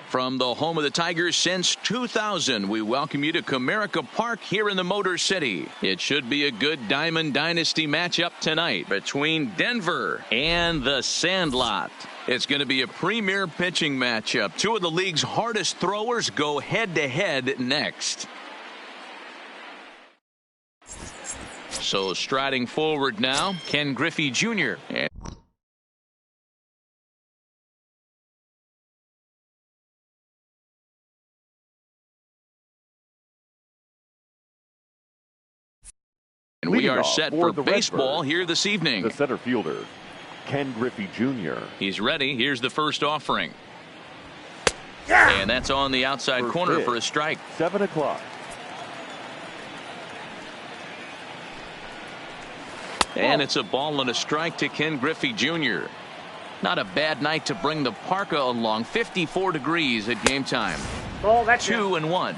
From the home of the Tigers since 2000, we welcome you to Comerica Park here in the Motor City. It should be a good Diamond Dynasty matchup tonight between Denver and the Sandlot. It's going to be a premier pitching matchup. Two of the league's hardest throwers go head-to-head next. So striding forward now, Ken Griffey Jr. And we are set for baseball here this evening. The center fielder, Ken Griffey Jr. He's ready. Here's the first offering. And that's on the outside corner for a strike. 7 o'clock. And it's a ball and a strike to Ken Griffey Jr. Not a bad night to bring the parka along. 54 degrees at game time. 2-1.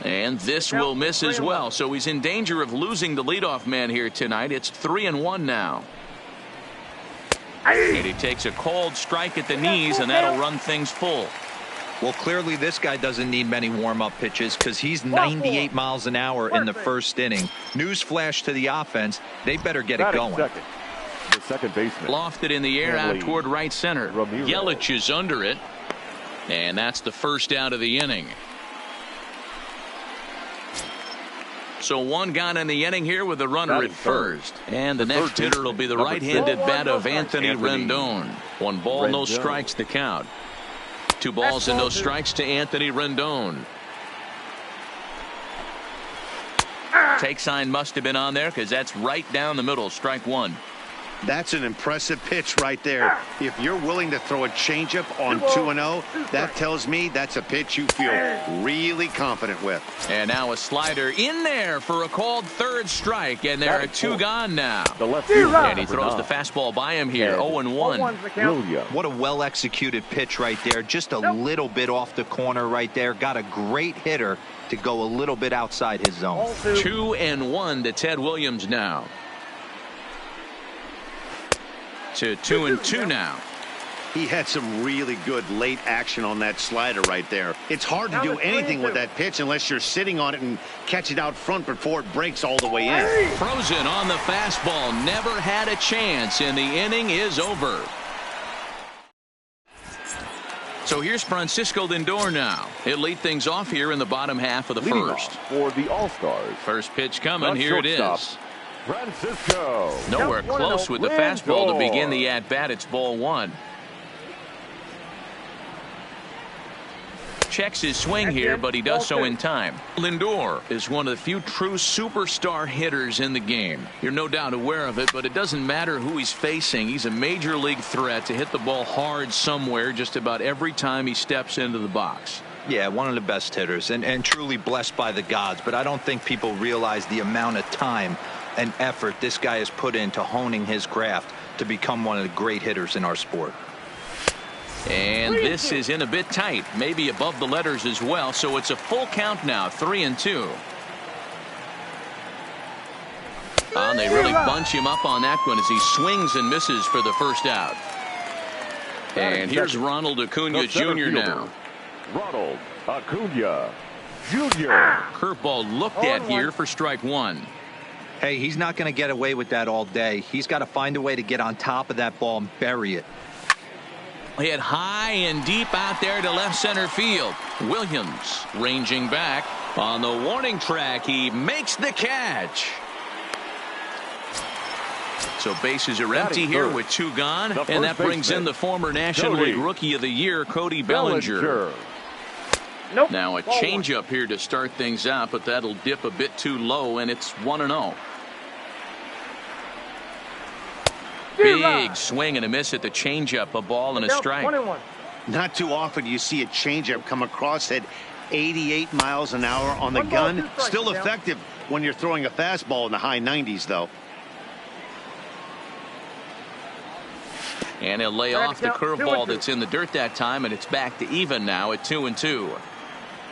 And this will miss as well, so he's in danger of losing the leadoff man here tonight. It's 3-1 now. And he takes a cold strike at the knees, and that'll run things full. Well, clearly this guy doesn't need many warm-up pitches because he's 98 miles an hour in the first inning. Newsflash to the offense, they better get it going. The second baseman. Lofted in the air out toward right center. Yelich is under it, and that's the first out of the inning. So one gone in the inning here with a runner at first. And the next hitter will be the right-handed bat of Anthony Rendon. 1 ball, no strikes to count. 2 balls and no strikes to Anthony Rendon. Take sign must have been on there because that's right down the middle. Strike 1. That's an impressive pitch right there. If you're willing to throw a changeup on 2-0, that tells me that's a pitch you feel really confident with. And now a slider in there for a called third strike, and there are 2 gone now. And he throws the fastball by him here. 0-1. What a well-executed pitch right there. Just a little bit off the corner right there. Got a great hitter to go a little bit outside his zone. 2-1 to Ted Williams now. To 2-2 now. He had some really good late action on that slider right there. It's hard to do anything with that pitch unless you're sitting on it and catch it out front before it breaks all the way in. Frozen on the fastball. Never had a chance, and the inning is over. So here's Francisco Lindor now. He'll lead things off here in the bottom half of the first. For the All-Stars. First pitch coming. Here it is. Francisco. Nowhere close with the fastball to begin the at-bat. It's ball 1. Checks his swing here, but he does so in time. Lindor is one of the few true superstar hitters in the game. You're no doubt aware of it, but it doesn't matter who he's facing. He's a major league threat to hit the ball hard somewhere just about every time he steps into the box. Yeah, one of the best hitters and truly blessed by the gods, but I don't think people realize the amount of time and effort this guy has put into honing his craft to become one of the great hitters in our sport. And this is in a bit tight, maybe above the letters as well, so it's a full count now. 3-2. And they really bunch him up on that one as he swings and misses for the first out. And here's Ronald Acuna Jr. now. Ronald Acuna Jr. Curveball looked at here for strike 1. Hey, he's not going to get away with that all day. He's got to find a way to get on top of that ball and bury it. Hit high and deep out there to left center field. Williams ranging back on the warning track. He makes the catch. So bases are empty here with 2 gone, and that brings in the former National League Rookie of the Year, Cody Bellinger. Now a changeup here to start things out, but that'll dip a bit too low, and it's 1-0. Big swing and a miss at the changeup, a ball and a strike. Not too often you see a changeup come across at 88 miles an hour on the gun. Still effective when you're throwing a fastball in the high 90s, though. And he'll lay off the curveball that's in the dirt that time, and it's back to even now at 2-2.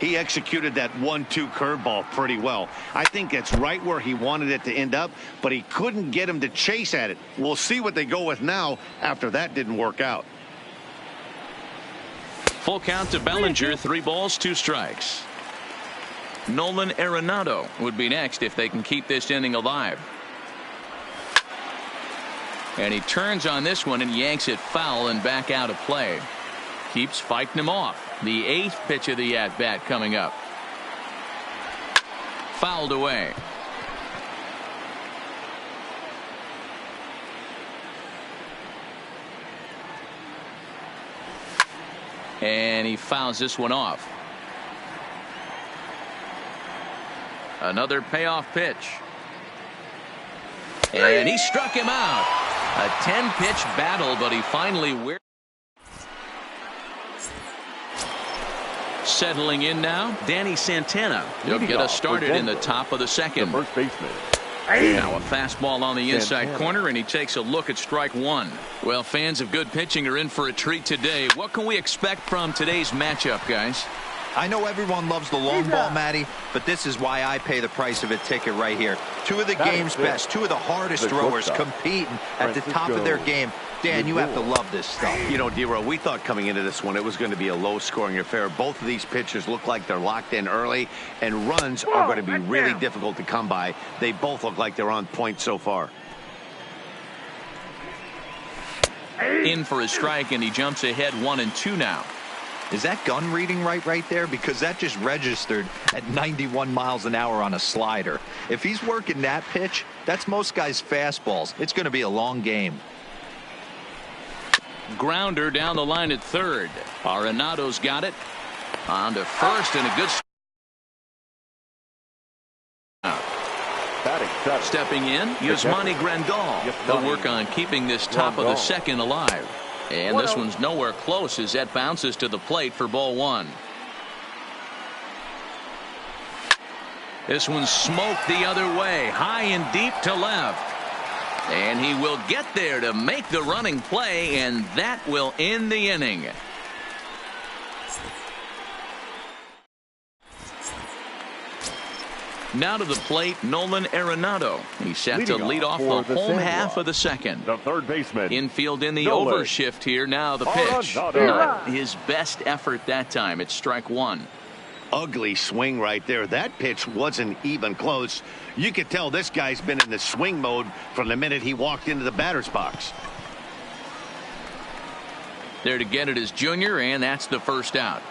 He executed that 1-2 curveball pretty well. I think it's right where he wanted it to end up, but he couldn't get him to chase at it. We'll see what they go with now after that didn't work out. Full count to Bellinger, 3 balls, 2 strikes. Nolan Arenado would be next if they can keep this inning alive. And he turns on this one and yanks it foul and back out of play. Keeps fighting him off. The 8th pitch of the at-bat coming up. Fouled away. And he fouls this one off. Another payoff pitch. And he struck him out. A 10-pitch battle, but he finally wears. Settling in now, Danny Santana. He'll get us started in the top of the second. The first baseman. Now a fastball on the inside corner, and he takes a look at strike 1. Well, fans of good pitching are in for a treat today. What can we expect from today's matchup, guys? I know everyone loves the long ball, Matty, but this is why I pay the price of a ticket right here. 2 of the game's best, 2 of the hardest throwers competing at the top of their game. Dan, you have to love this stuff. You know, D-Row, we thought coming into this one it was going to be a low-scoring affair. Both of these pitchers look like they're locked in early, and runs are going to be really difficult to come by. They both look like they're on point so far. In for a strike, and he jumps ahead 1-2 now. Is that gun reading right there? Because that just registered at 91 miles an hour on a slider. If he's working that pitch, that's most guys' fastballs. It's going to be a long game. Grounder down the line at third. Arenado's got it. On to first, and a good. Stepping in, Yasmani Grandal. They'll work on keeping this top of the second alive. And this one's nowhere close as that bounces to the plate for ball 1. This one's smoked the other way, high and deep to left. And he will get there to make the running play, and that will end the inning. Now to the plate, Nolan Arenado. He's set to lead off the home half of the second. The third baseman. Infield in the Nolan overshift here. Now the pitch. Not his best effort that time. It's strike 1. Ugly swing right there. That pitch wasn't even close. You could tell this guy's been in the swing mode from the minute he walked into the batter's box. There to get it is Junior, and that's the first out.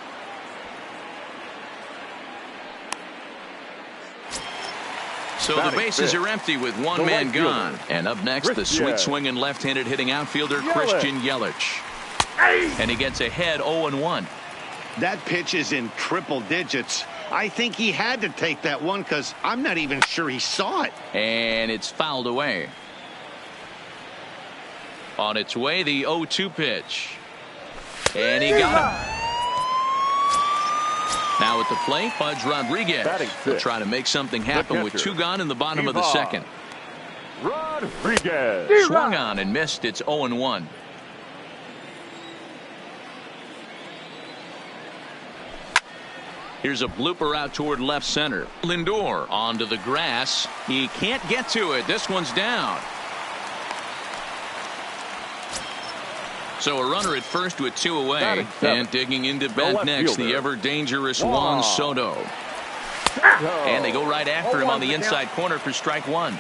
So the bases are empty with one man gone. And up next, the sweet swinging left-handed hitting outfielder Christian Yelich. And he gets ahead 0-1. That pitch is in triple digits. I think he had to take that one because I'm not even sure he saw it. And it's fouled away. On its way, the 0-2 pitch. And he got him. Now at the plate, Pudge Rodriguez will try to make something happen with 2 gone in the bottom of the second. Rodriguez swung on and missed. It's 0-1. Here's a blooper out toward left center. Lindor onto the grass. He can't get to it. This one's down. So a runner at first with 2 away. And digging into bat next, the ever-dangerous Juan Soto. And they go right after him on the inside corner for strike 1.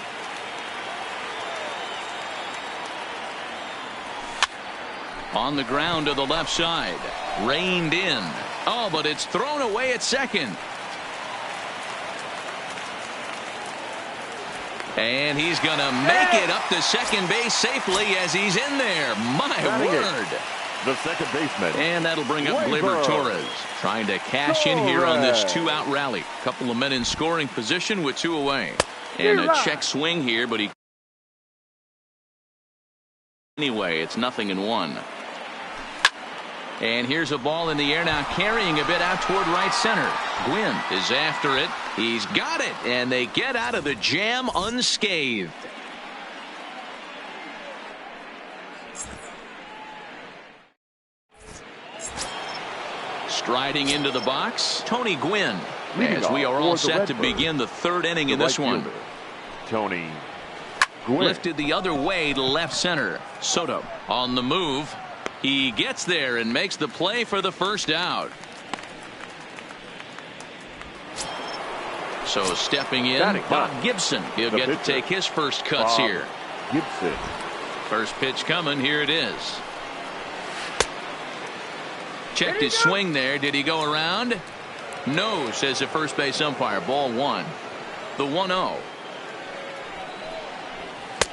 On the ground to the left side. Reined in. Oh, but it's thrown away at second. And he's going to make it up to second base safely as he's in there. My word. The second baseman. And that'll bring up Gleyber Torres. Trying to cash in here on this 2-out rally. Couple of men in scoring position with 2 away. And a check swing here, but he. Anyway, it's 0-1. And here's a ball in the air now, carrying a bit out toward right center. Gwynn is after it. He's got it, and they get out of the jam unscathed. Striding into the box, Tony Gwynn. Leading As we off are for all the set to Redbirds, begin the third inning the in this right one. fielder, Tony Gwynn. Lifted the other way to left center. Soto on the move. He gets there and makes the play for the first out. So stepping in, Batting Bob up. Gibson. He'll The get to pitcher, take his first cuts Bob here. Gibson. First pitch coming. Here it is. Checked his swing there. Did he go around? No, says the first base umpire. Ball one. The 1-0.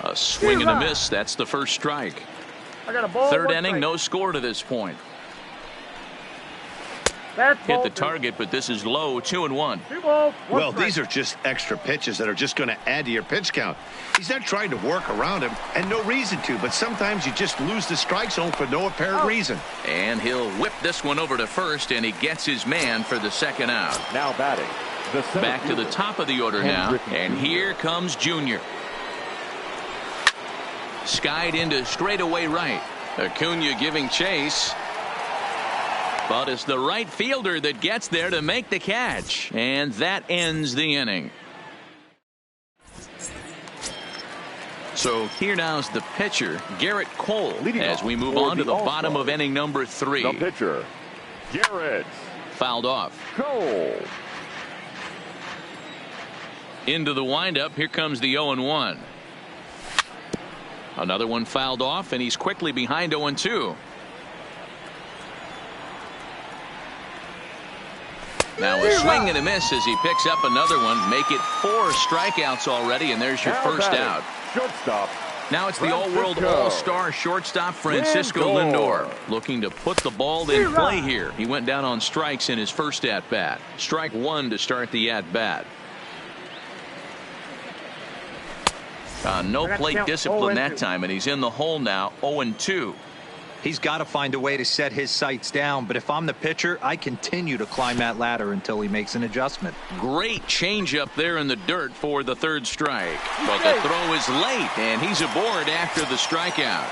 A swing and a miss. That's the first strike. I got a ball. Third inning, no score to this point. Hit the target, but this is low. 2-1. Well, these are just extra pitches that are just going to add to your pitch count. He's not trying to work around him, and no reason to, but sometimes you just lose the strike zone for no apparent reason. And he'll whip this one over to first, and he gets his man for the second out. Now batting, the center Back to the fielder, top of the order now, Griffin and Jr. here comes Junior. Skied into straightaway right. Acuna giving chase. But it's the right fielder that gets there to make the catch. And that ends the inning. So here now's the pitcher, Garrett Cole, Leading as off we move for on to the All-Stars, bottom of inning number 3. the pitcher, Garrett Fouled off. Cole. Into the windup. Here comes the 0-1. Another one fouled off, and he's quickly behind 0-2. Now a swing and a miss as he picks up another one. Make it 4 strikeouts already, and there's your Now first batting, out. shortstop, Now it's the all-world Francisco all-star shortstop Francisco Lindor. Lindor looking to put the ball in play here. He went down on strikes in his first at-bat. Strike 1 to start the at-bat. No plate discipline that time, and he's in the hole now. 0-2. He's got to find a way to set his sights down, but if I'm the pitcher, I continue to climb that ladder until he makes an adjustment. Great changeup there in the dirt for the third strike. But the throw is late, and he's aboard after the strikeout.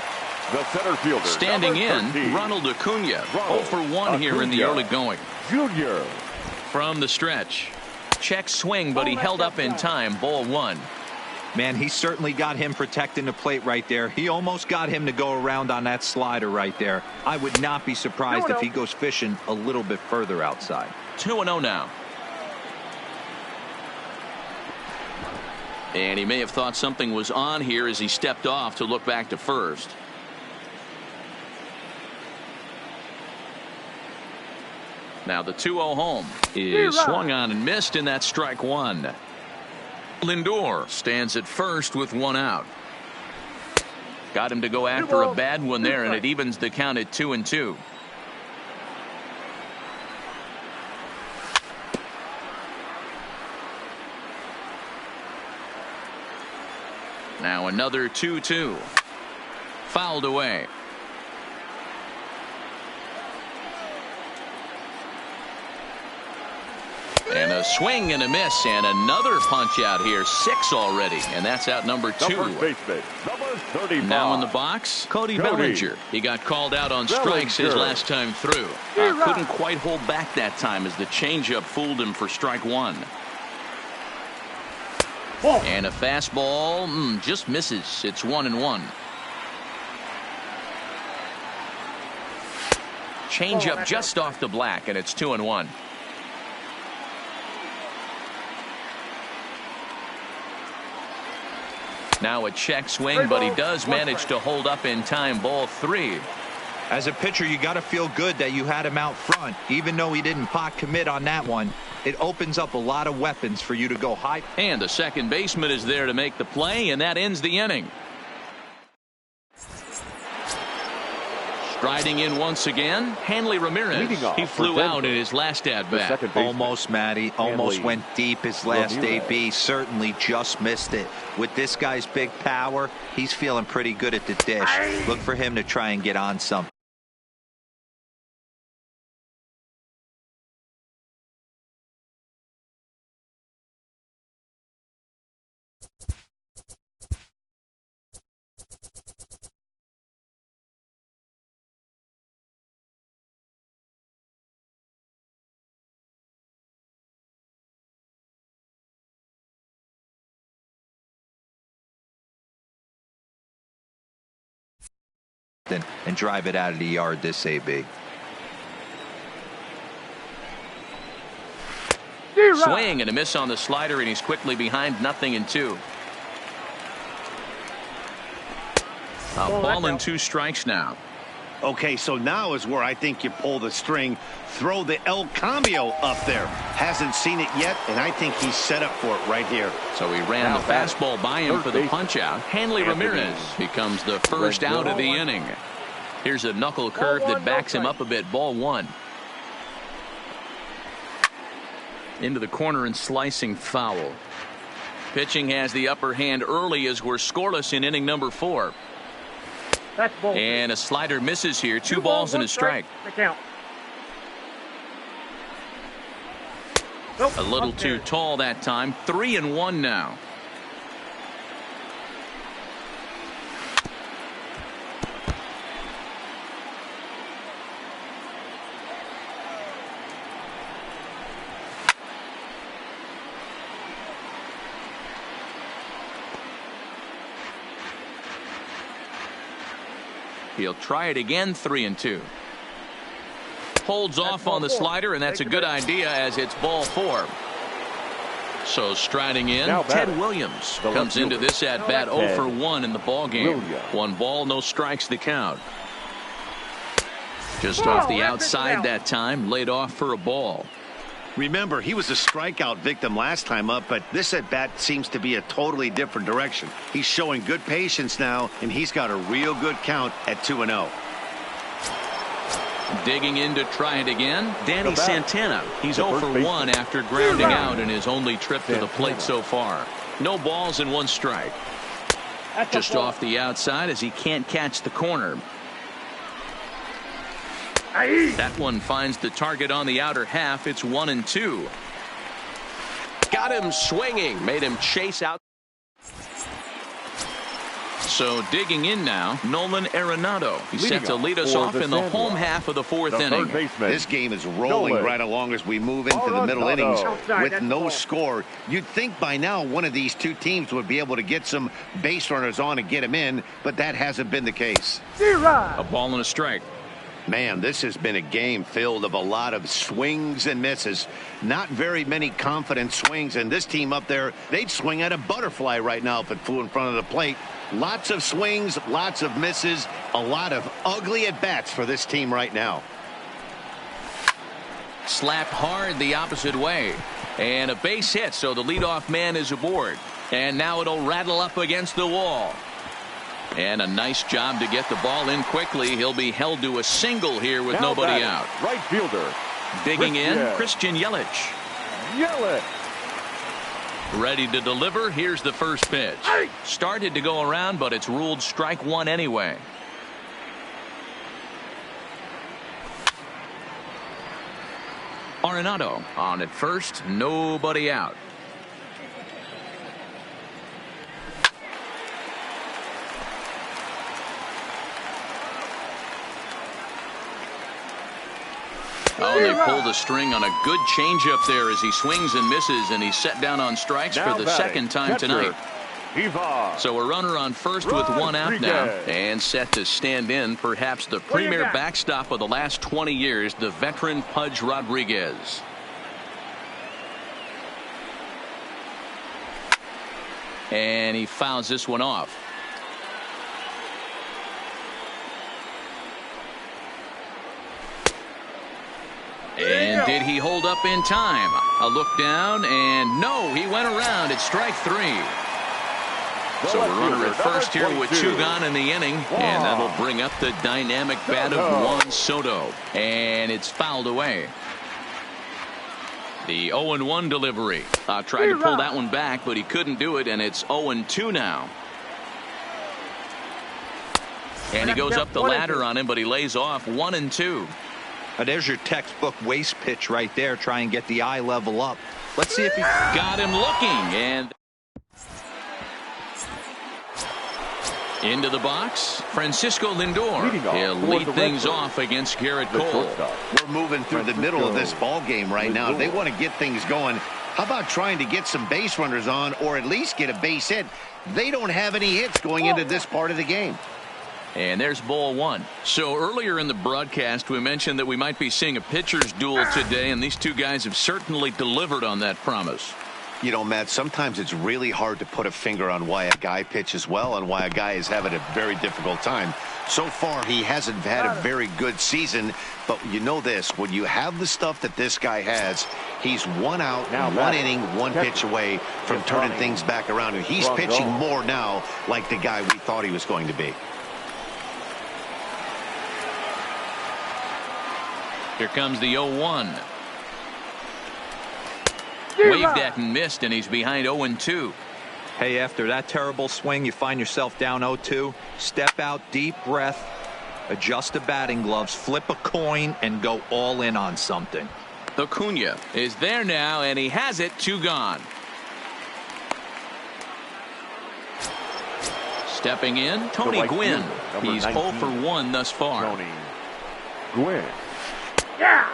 the center fielder, Standing number in, 13, Ronald Acuna. 0 Ronald for 1 here in the Acuna early going. Junior. From the stretch. Check swing, but he held up in time. Ball 1. Man, he certainly got him protecting the plate right there. He almost got him to go around on that slider right there. I would not be surprised if he goes fishing a little bit further outside. 2-0 now. And he may have thought something was on here as he stepped off to look back to first. Now the 2-0 home is swung on and missed, and that's strike 1. Lindor stands at first with 1 out. Got him to go after a bad one there, and it evens the count at 2-2. Now another 2-2. Fouled away. And a swing and a miss, and another punch out here. 6 already, and that's out number 2. The first baseman, number 35. Now in the box, Cody Bellinger. He got called out on strikes his Bellinger. last time through. Couldn't quite hold back that time as the changeup fooled him for strike 1. And a fastball just misses. It's 1-1. Changeup just off the black, and it's 2-1. Now a check swing, but he does manage to hold up in time. Ball 3. As a pitcher, you got to feel good that you had him out front. Even though he didn't pot commit on that one, it opens up a lot of weapons for you to go high. And the second baseman is there to make the play, and that ends the inning. Striding in once again, Hanley Ramirez. Leading off He for flew out Denver, in his last the at-bat. second baseman, Almost, Matty. Almost Hanley went deep his last Ramirez. AB. Certainly just missed it. With this guy's big power, he's feeling pretty good at the dish. Look for him to try and get on something. and drive it out of the yard this AB. Swing and a miss on the slider, and he's quickly behind 0-2. A ball and 2 strikes now. Okay, so now is where I think you pull the string. Throw the El Cambio up there. Hasn't seen it yet, and I think he's set up for it right here. So he ran the fastball by him for the punch-out. Hanley Ramirez becomes the first out of the inning. Here's a knuckle curve that backs him up a bit. Ball 1. Into the corner and slicing foul. Pitching has the upper hand early as we're scoreless in inning number 4. And a slider misses here. 2 balls and a strike. A little too tall that time. 3-1 now. He'll try it again. 3-2. Holds off on the slider, and that's a good idea as it's ball 4. So striding in, Ted Williams comes into this at bat 0 for 1 in the ball game. 1 ball, no strikes the count. Just off the outside that time, laid off for a ball. Remember, he was a strikeout victim last time up, but this at-bat seems to be a totally different direction. He's showing good patience now, and he's got a real good count at 2-0. Digging in to try it again, Danny Santana. He's 0 for 1 after grounding out in his only trip to the plate so far. No balls and 1 strike. Just off the outside as he can't catch the corner. That one finds the target on the outer half. It's 1-2. Got him swinging. Made him chase out. So digging in now, Nolan Arenado. He's set to lead us off in the home half of the 4th inning. This game is rolling right along as we move into the middle innings with no score. You'd think by now one of these 2 teams would be able to get some base runners on and get them in, but that hasn't been the case. A ball and a strike. Man, this has been a game filled of a lot of swings and misses. Not very many confident swings, and this team up there, they'd swing at a butterfly right now if it flew in front of the plate. Lots of swings, lots of misses, a lot of ugly at-bats for this team right now. Slapped hard the opposite way. And a base hit, so the leadoff man is aboard. And now it'll rattle up against the wall. And a nice job to get the ball in quickly. He'll be held to a single here with nobody out. Right fielder. Digging in, Christian Yelich. Ready to deliver. Here's the first pitch. Started to go around, but it's ruled strike 1 anyway. Arenado on at first. Nobody out. Oh, they pulled the string on a good changeup there as he swings and misses, and he's set down on strikes for the second time tonight. So a runner on first with 1 out now, and set to stand in perhaps the premier backstop of the last 20 years, the veteran Pudge Rodriguez. And he fouls this one off. And did he hold up in time? A look down, and no, he went around. It's strike 3. So a runner at first here with 2 gone in the inning, and that'll bring up the dynamic bat of Juan Soto. And it's fouled away. The 0-1 delivery. Tried to pull that one back, but he couldn't do it, and it's 0-2 now. And he goes up the ladder on him, but he lays off 1-2. There's your textbook waste pitch right there. Try and get the eye level up. Let's see if he got him looking. And into the box, Francisco Lindor. He'll lead things off against Garrett Cole. We're moving through the middle of this ball game right now. They want to get things going. How about trying to get some base runners on, or at least get a base hit? They don't have any hits going into this part of the game. And there's ball one. So earlier in the broadcast, we mentioned that we might be seeing a pitcher's duel today, and these two guys have certainly delivered on that promise. You know, Matt, sometimes it's really hard to put a finger on why a guy pitches well and why a guy is having a very difficult time. So far, he hasn't had a very good season, but you know this, when you have the stuff that this guy has, he's 1 out, now 1 inning, 1 pitch away from turning things back around. And he's pitching more now like the guy we thought he was going to be. Here comes the 0-1. Waved at and missed, and he's behind 0-2. Hey, after that terrible swing, you find yourself down 0-2. Step out, deep breath, adjust the batting gloves, flip a coin, and go all in on something. Acuna is there now, and he has it. 2 gone. Stepping in, Tony Gwynn. He's 0 for 1 thus far. Tony Gwynn.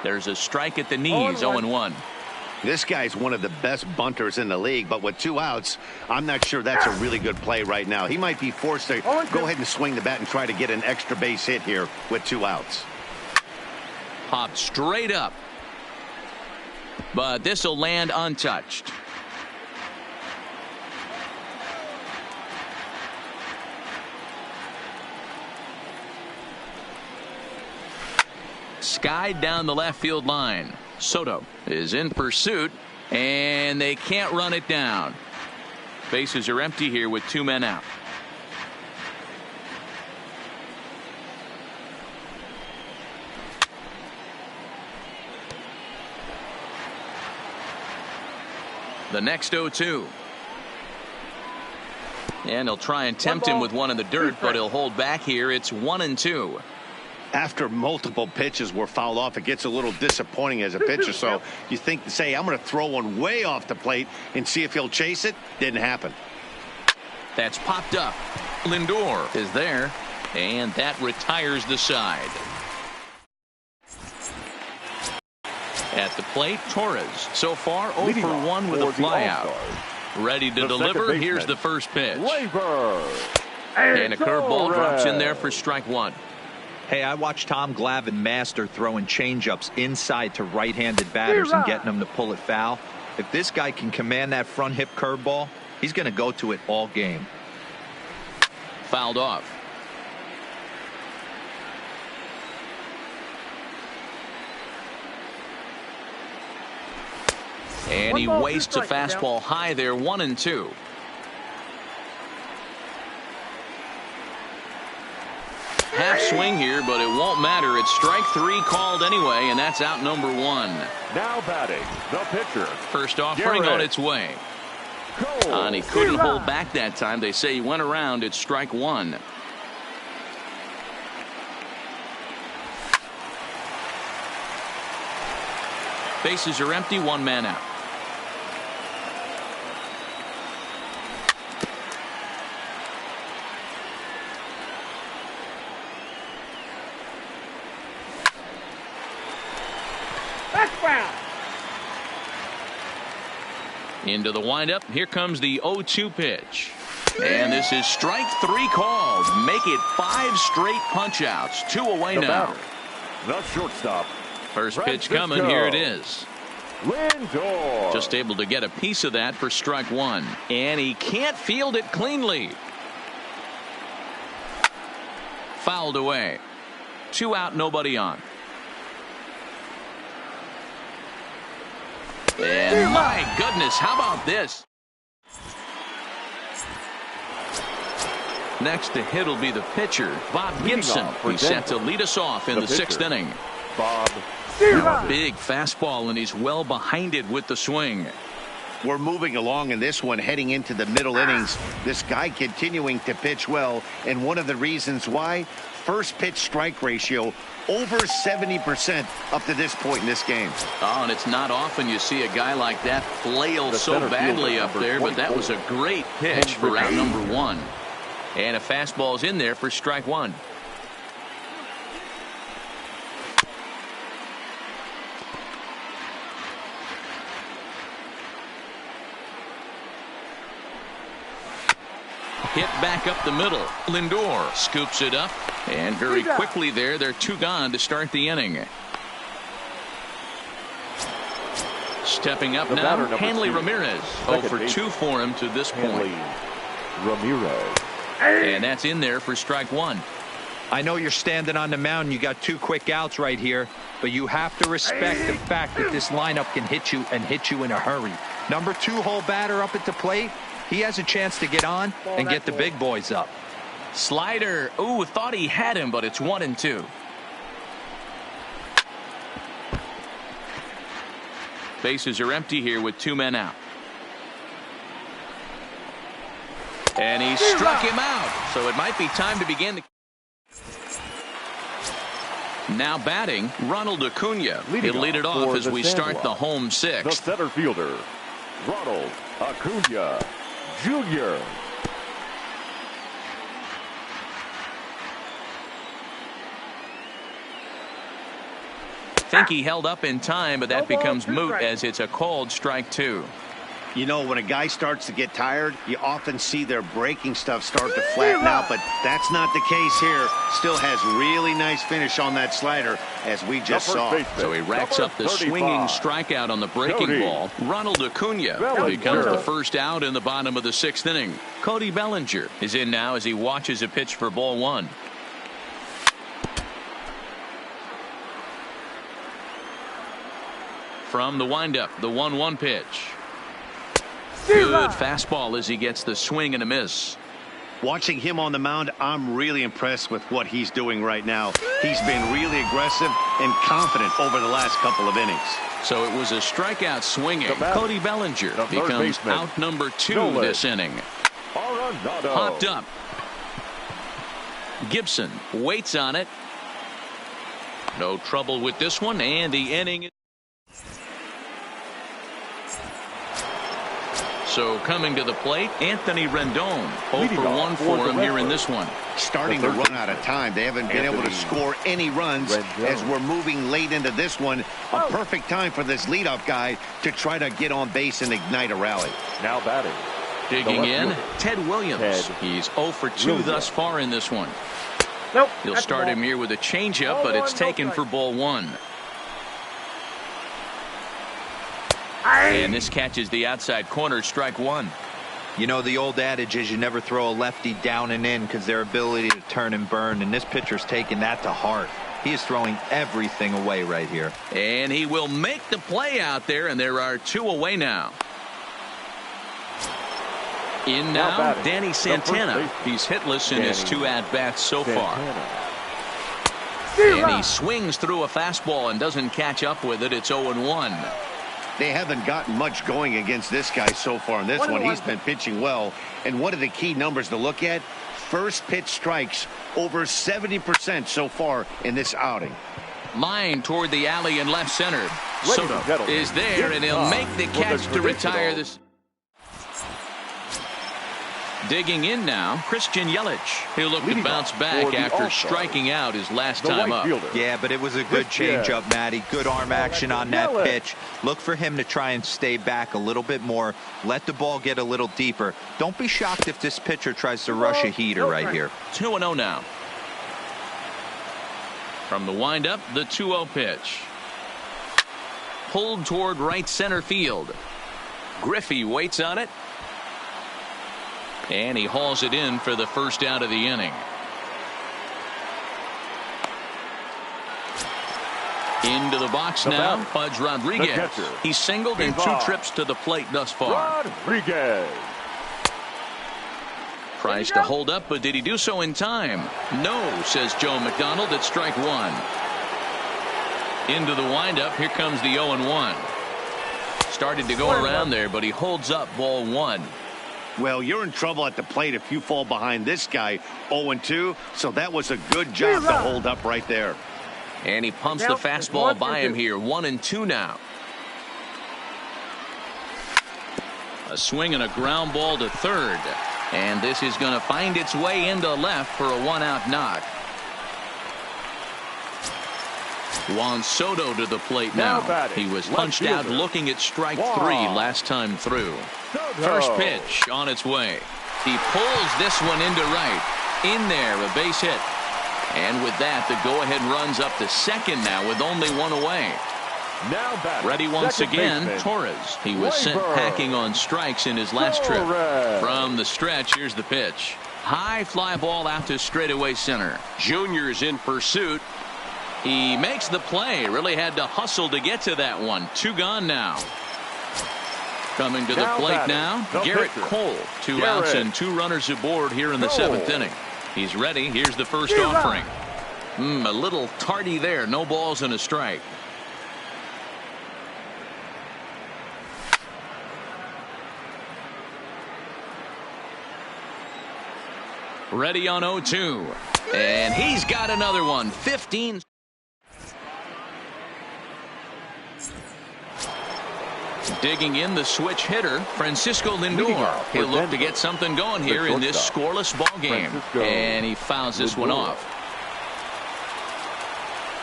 There's a strike at the knees. 0-1. This guy's one of the best bunters in the league, but with 2 outs, I'm not sure that's a really good play right now. He might be forced to go ahead and swing the bat and try to get an extra base hit here with 2 outs. Popped straight up. But this will land untouched. Skied down the left field line. Soto is in pursuit, and they can't run it down. Bases are empty here with 2 men out. The next 0-2. And he'll try and tempt him with one in the dirt, but he'll hold back here. It's 1-2. After multiple pitches were fouled off, it gets a little disappointing as a pitcher. So you think, say, I'm going to throw one way off the plate and see if he'll chase it. Didn't happen. That's popped up. Lindor is there, and that retires the side. At the plate, Torres. So far, 0 for 1 with a flyout. Ready to deliver. Here's the first pitch. And a curveball drops in there for strike 1. Hey, I watched Tom Glavine master throwing changeups inside to right-handed batters and getting them to pull it foul. If this guy can command that front hip curveball, he's going to go to it all game. Fouled off. And he wastes a fastball high there. 1-2. Half swing here, but it won't matter. It's strike 3 called anyway, and that's out number 1. Now batting, the pitcher. First offering on its way. And he couldn't hold back that time. They say he went around. It's strike 1. Bases are empty. 1 man out. Into the windup. Here comes the 0-2 pitch. And this is strike 3 called. Make it 5 straight punch outs. 2 away now. The shortstop. First pitch coming. Here it is. Lindor. Just able to get a piece of that for strike 1. And he can't field it cleanly. Fouled away. 2 out, nobody on. And my goodness, how about this? Next to hit will be the pitcher, Bob Gibson. He's set to lead us off in the 6th inning. Bob. Big fastball, and he's well behind it with the swing. We're moving along in this one, heading into the middle innings. This guy continuing to pitch well, and one of the reasons why, first pitch strike ratio over 70% up to this point in this game. Oh, and it's not often you see a guy like that flail so badly up there, but that was a great pitch for out number 1. And a fastball's in there for strike 1. Hit back up the middle. Lindor scoops it up. And very quickly there, they're 2 gone to start the inning. Stepping up now, Hanley Ramirez. 0 for 2 for him to this point. Ramirez. And that's in there for strike 1. I know you're standing on the mound. You got 2 quick outs right here, but you have to respect the fact that this lineup can hit you and hit you in a hurry. Number 2 hole batter up at the plate. He has a chance to get on and get the big boys up. Slider. Ooh, thought he had him, but it's 1-2. Bases are empty here with 2 men out. And he struck him out. So it might be time to begin the... Now batting, Ronald Acuna. He'll lead it off as we start the home 6th. The center fielder, Ronald Acuna Jr. Think he held up in time, but that becomes moot as it's a called strike 2. You know, when a guy starts to get tired, you often see their breaking stuff start to flatten out, but that's not the case here. Still has really nice finish on that slider, as we just saw. So he racks up the swinging strikeout on the breaking ball. Ronald Acuna becomes the first out in the bottom of the 6th inning. Cody Bellinger is in now as he watches a pitch for ball 1. From the windup, the 1-1 pitch. Good fastball as he gets the swing and a miss. Watching him on the mound, I'm really impressed with what he's doing right now. He's been really aggressive and confident over the last couple of innings. So it was a strikeout swinging. Cody Bellinger becomes out number 2 this inning. Hopped up. Gibson waits on it. No trouble with this one, and the inning. So coming to the plate, Anthony Rendon. 0 for 1 for him here in this one. Starting to run out of time. They haven't been able to score any runs as we're moving late into this one. A perfect time for this leadoff guy to try to get on base and ignite a rally. Now batting. Digging in, Ted Williams. He's 0 for 2 thus far in this one. He'll start him here with a changeup, but it's taken for ball 1. And this catches the outside corner, strike 1. You know, the old adage is you never throw a lefty down and in because their ability to turn and burn, and this pitcher's taking that to heart. He is throwing everything away right here. And he will make the play out there, and there are 2 away now. In now, Danny Santana. He's hitless in his 2 at-bats so far. And he swings through a fastball and doesn't catch up with it. It's 0-1. They haven't gotten much going against this guy so far in this one. He's been pitching well. And one of the key numbers to look at, first pitch strikes over 70% so far in this outing. Line toward the alley in left center. Soto is there, and he'll make the catch to retire this. Digging in now, Christian Yelich. He'll look to bounce back after striking out his last time up. Yeah, but it was a good changeup, Matty. Good arm action on that pitch. Look for him to try and stay back a little bit more. Let the ball get a little deeper. Don't be shocked if this pitcher tries to rush a heater right here. 2-0 now. From the windup, the 2-0 pitch. Pulled toward right center field. Griffey waits on it. And he hauls it in for the first out of the inning. Into the box now, Pudge Rodriguez. He's singled in 2 trips to the plate thus far. Rodriguez Tries to hold up, but did he do so in time? No, says Joe McDonald. It's strike 1. Into the windup. Here comes the 0-1. Started to go around there, but he holds up ball 1. Well, you're in trouble at the plate if you fall behind this guy 0-2, so that was a good job to hold up right there. And he pumps the fastball by him here. 1-2 now. A swing and a ground ball to third. And this is going to find its way into left for a 1-out knock. Juan Soto to the plate now. He was punched out looking at strike 3 last time through. First pitch on its way. He pulls this one into right. In there, a base hit. And with that, the go-ahead runs up to second now with only one away. Now batting, Ready once second again, baseman, Torres. He was sent Gleyber. packing on strikes in his last trip. Torres. From the stretch, here's the pitch. High fly ball out to straightaway center. Junior's in pursuit. He makes the play. Really had to hustle to get to that one. 2 gone now. Coming to the Now plate batting, now, the Garrett pitcher. Cole. 2 Garrett. outs and 2 runners aboard here in the Cole. 7th inning. He's ready. Here's the first offering. A little tardy there. No balls and a strike. Ready on 0-2. And he's got another one. 15. Digging in the switch hitter, Francisco Lindor. He'll look to get something going here in this scoreless ball game. And he fouls this one off.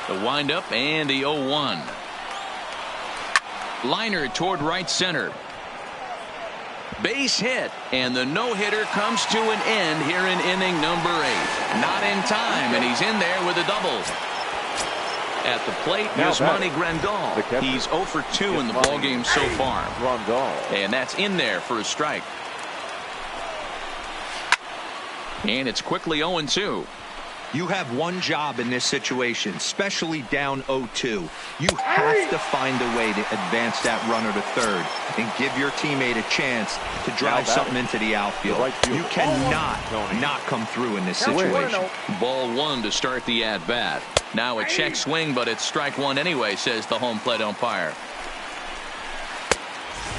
The windup and the 0-1. Liner toward right center. Base hit, and the no-hitter comes to an end here in inning number 8. Not in time, and he's in there with a double. At the plate, Yasmani Grandal. He's 0 for 2 in the ballgame so far. And that's in there for a strike. And it's quickly 0-2. You have one job in this situation, especially down 0-2. You have to find a way to advance that runner to third and give your teammate a chance to drive something into the outfield. You cannot not come through in this situation. Ball 1 to start the at-bat. Now a check swing, but it's strike 1 anyway, says the home plate umpire.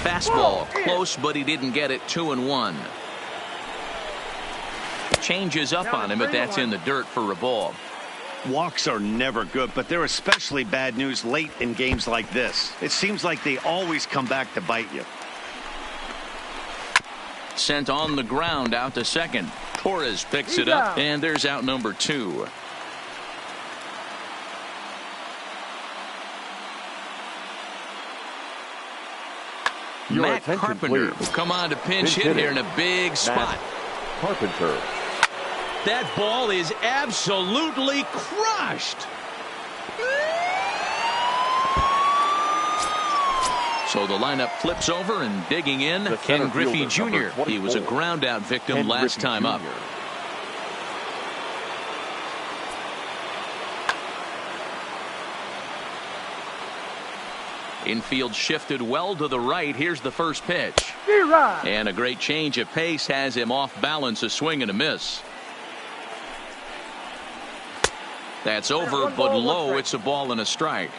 Fastball close, but he didn't get it. 2-1. Changes up on him, but that's in the dirt for a ball. Walks are never good, but they're especially bad news late in games like this. It seems like they always come back to bite you. Sent on the ground out to second. Torres picks it up, and there's out number 2. Matt Carpenter will come on to pinch hit here in a big spot. Carpenter. That ball is absolutely crushed. So the lineup flips over, and digging in, Ken Griffey Jr. He was a ground out victim last time up. Infield shifted well to the right. Here's the first pitch. And a great change of pace has him off balance, a swing and a miss. That's over, but low. It's a ball and a strike.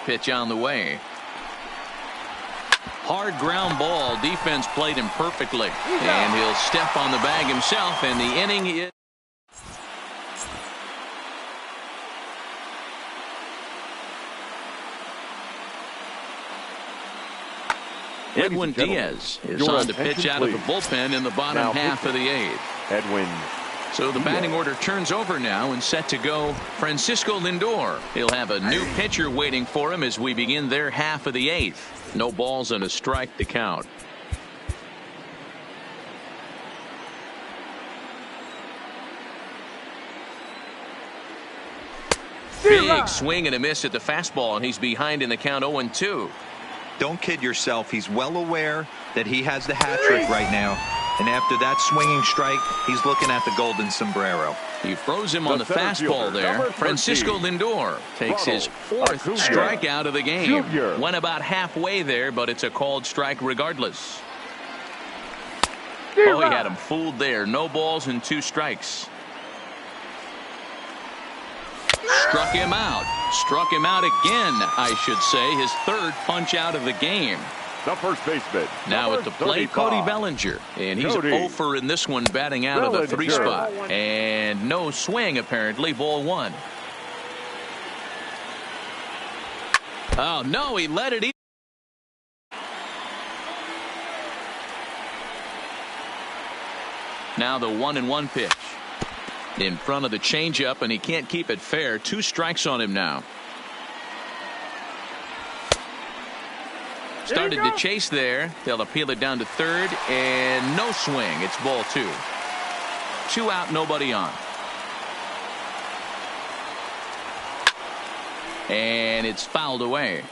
Pitch on the way. Hard ground ball. Defense played him perfectly. And he'll step on the bag himself, and the inning is... Edwin Diaz is on to pitch out of the bullpen in the bottom half of the 8th. Edwin. So the batting order turns over now, and set to go Francisco Lindor. He'll have a new pitcher waiting for him as we begin their half of the 8th. No balls and a strike to count. Big swing and a miss at the fastball, and he's behind in the count 0-2. Don't kid yourself. He's well aware that he has the hat trick right now. And after that swinging strike, he's looking at the golden sombrero. He froze him on the fastball there. Francisco Lindor takes his 4th strikeout of the game. Went about halfway there, but it's a called strike regardless. Oh, he had him fooled there. No balls and 2 strikes. Struck him out. Struck him out again, I should say. His 3rd punch out of the game. The first baseman. Now at the plate, Cody Bellinger. And he's 0 for in this one, batting out of the 3 spot. And no swing, apparently. Ball 1. Oh, no, he let it. Now the 1-1 pitch. In front of the changeup, and he can't keep it fair. 2 strikes on him now. Started to chase there. They'll appeal it down to third, and no swing. It's ball 2. 2 out, nobody on. And it's fouled away.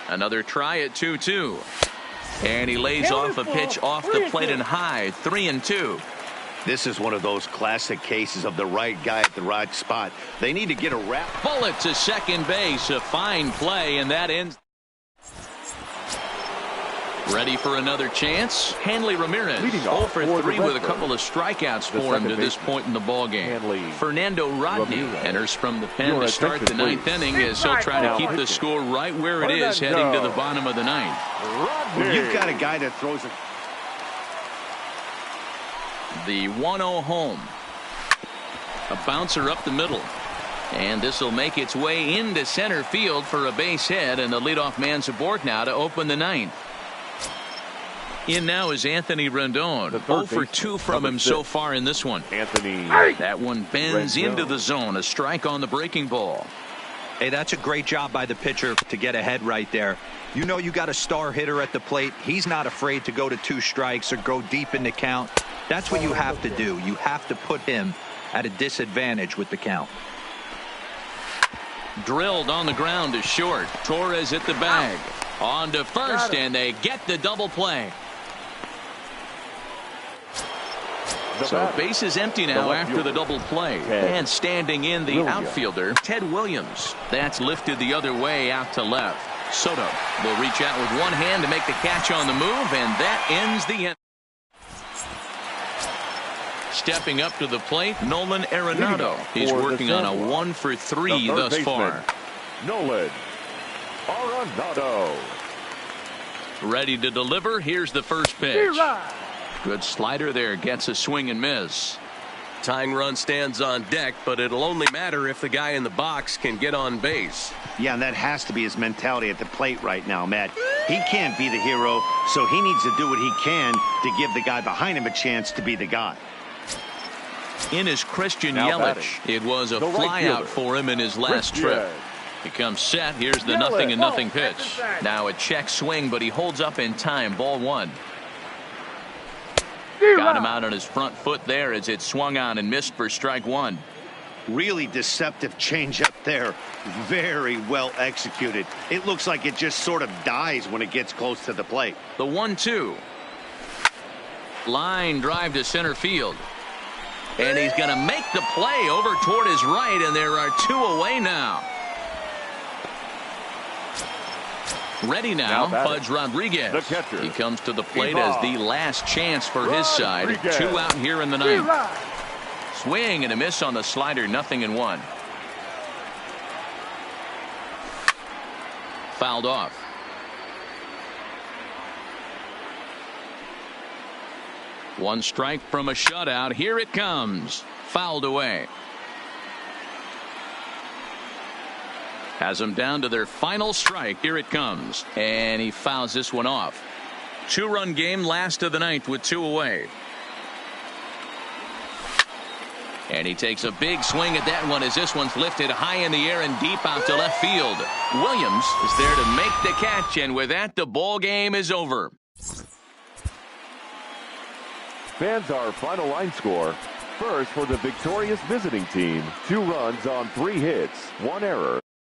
Another try at 2-2. And he lays off a pitch off the plate and high. 3-2. This is one of those classic cases of the right guy at the right spot. They need to get a wrap. Bullet to second base. A fine play, and that ends. Ready for another chance. Hanley Ramirez 0 for 3 with a couple of strikeouts for him to this point in the ballgame. Fernando Rodney enters from the pen to start the 9th inning as he'll try to keep the score right where it is heading to the bottom of the 9th. You've got a guy that throws it. The 1-0 home. A bouncer up the middle. And this will make its way into center field for a base hit, and the leadoff man's aboard now to open the 9th. In now is Anthony Rendon. 0 for 2 from him so far in this one. That one bends into the zone. A strike on the breaking ball. Hey, that's a great job by the pitcher to get ahead right there. You know you got a star hitter at the plate. He's not afraid to go to 2 strikes or go deep in the count. That's what you have to do. You have to put him at a disadvantage with the count. Drilled on the ground to short. Torres at the bag. On to first, and they get the double play. So base is empty now after the double play. And standing in the outfielder, Ted Williams. That's lifted the other way out to left. Soto will reach out with one hand to make the catch on the move, and that ends the inning. Stepping up to the plate, Nolan Arenado. He's working on a 1 for 3 thus far. Nolan Arenado. Ready to deliver. Here's the first pitch. Good slider there, gets a swing and miss. Tying run stands on deck, but it'll only matter if the guy in the box can get on base. Yeah, and that has to be his mentality at the plate right now, Matt. He can't be the hero, so he needs to do what he can to give the guy behind him a chance to be the guy. In is Christian Yelich. It was a flyout for him in his last trip. He comes set. Here's the 0-0 pitch. Now a check swing, but he holds up in time. Ball 1. Got him out on his front foot there as it swung on and missed for strike 1. Really deceptive changeup there. Very well executed. It looks like it just sort of dies when it gets close to the plate. The 1-2. Line drive to center field. And he's going to make the play over toward his right, and there are 2 away now. Ready now, Pudge Rodriguez. He comes to the plate as the last chance for his side. 2 out here in the 9th. Swing and a miss on the slider, 0-1. Fouled off. One strike from a shutout. Here it comes. Fouled away. Has them down to their final strike. Here it comes. And he fouls this one off. 2-run game, last of the 9th with 2 away. And he takes a big swing at that one as this one's lifted high in the air and deep out to left field. Williams is there to make the catch, and with that, the ball game is over. Fans, our final line score. First, for the victorious visiting team, 2 runs on 3 hits, 1 error.